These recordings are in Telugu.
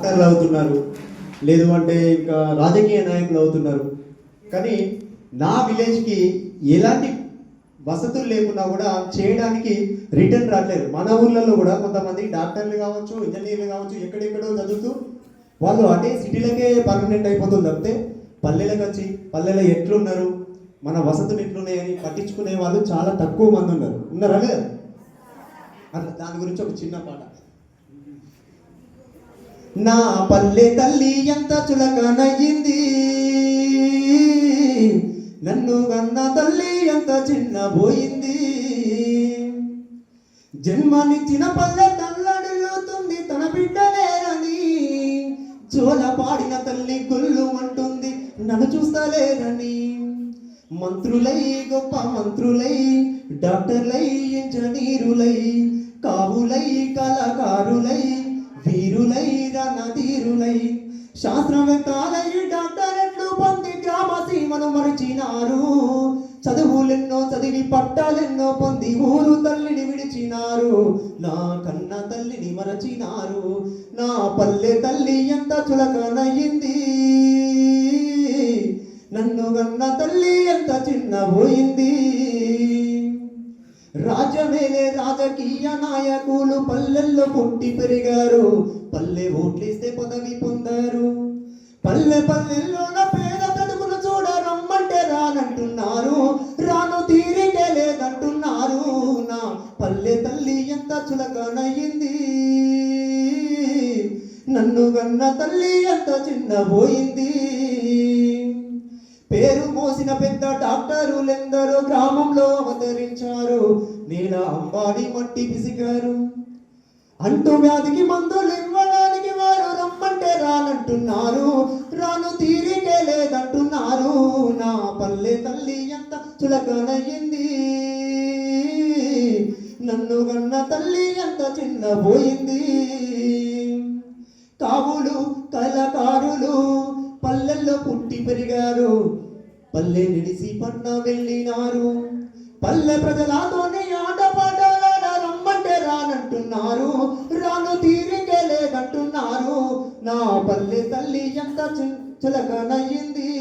డాక్టర్లు అవుతున్నారు, లేదు అంటే ఇంకా రాజకీయ నాయకులు అవుతున్నారు. కానీ నా విలేజ్కి ఎలాంటి వసతులు లేకున్నా కూడా చేయడానికి రిటర్న్ రావట్లేదు. మన ఊర్లలో కూడా కొంతమంది డాక్టర్లు కావచ్చు, ఇంజనీర్లు కావచ్చు, ఎక్కడెక్కడో చదువుతూ వాళ్ళు అదే సిటీలకే పర్మనెంట్ అయిపోతుంది తప్పితే పల్లెలకు వచ్చి పల్లెలో ఎట్లున్నారు, మన వసతులు ఎట్లున్నాయని పట్టించుకునే వాళ్ళు చాలా తక్కువ మంది ఉన్నారా లేదా? దాని గురించి ఒక చిన్న పాట. నా పల్లె తల్లి ఎంత చులకనయ్యింది, నన్ను కన్న తల్లి ఎంత చిన్నబోయింది. జన్మనిచ్చిన పల్లె తల్లడిల్లుతుంది తన బిడ్డలేరని, జోల పాడిన తల్లి గుళ్ళు అంటుంది నన్ను చూస్తలేరని. మంత్రులై గొప్ప మంత్రులై, డాక్టర్లై ఇంజనీరులై, కావులై కళాకారులై, వీరులై రణధీరులై, శాస్త్రవేత్తలై డాక్టరేట్లు పొంది గ్రామ సీమను మరిచినారు. చదువులెన్నో చదివి పట్టాలెన్నో పొంది ఊరు తల్లిని విడిచినారు. నా కన్న తల్లిని మరచినారు. నా పల్లె తల్లి ఎంత చులకనయ్యింది, నన్ను కన్న తల్లి ఎంత చిన్నబోయింది. రాజ్యమేలే రాజకీయ నాయకులు పల్లెల్లో పుట్టి పెరిగారు, పల్లె ఓట్లిస్తే పదవి పొందారు. పల్లె పల్లెల్లోన పేద బ్రతుకులు చూడ రమ్మంటే రానంటున్నారు, రాను తీరికే లేదంటున్నారు. నా పల్లె తల్లి ఎంత చులకనయ్యింది, నన్ను కన్న తల్లి ఎంత చిన్నబోయింది. పేరు మోసిన పెద్ద డాక్టరులెందరో గ్రామంలో అవతరించారు, నేల అంబాడి మట్టి పిసికారు. అంటూ వ్యాధికి మందులు ఇవ్వడానికి వారు రమ్మంటే రానంటున్నారు, రాను తీరికే లేదంటున్నారు. నా పల్లె తల్లి ఎంత చులకనయ్యింది, నన్ను కన్న తల్లి ఎంత చిన్నబోయింది. కావులు కళాకారులు పల్లెల్లో పుట్టి పెరిగారు, పల్లె నిడిసి పట్న వెళ్ళినారు. పల్లె ప్రజలతోనే ఆటపాటలాడ రమ్మంటే రానంటున్నారు, రాను తీరికే లేదంటున్నారు. నా పల్లె తల్లి ఎంత చులకనయ్యింది,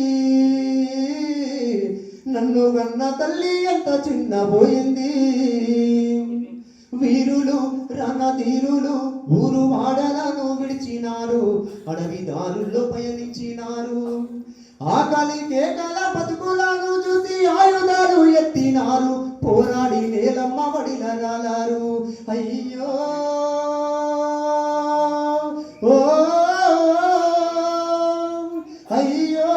నన్ను కన్న తల్లి ఎంత చిన్నబోయింది. వీరులు రణధీరులు ఊరు వాడలను విడిచినారు, అడవి దారుల్లో పయనించినారు. ఆకలి కేకల బతుకులను చూసి ఆయుధాలు ఎత్తినారు, పోరాడి నేలమ్మ వడిల రాలారు. అయ్యో ఓ అయ్యో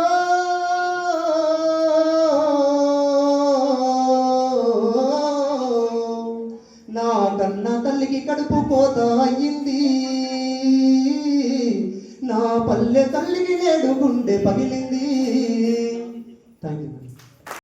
నా కన్న తల్లికి కడుపు కోత అయ్యింది, నా పల్లె తల్లికి నేడు గుండె పగిలింది. Thank you.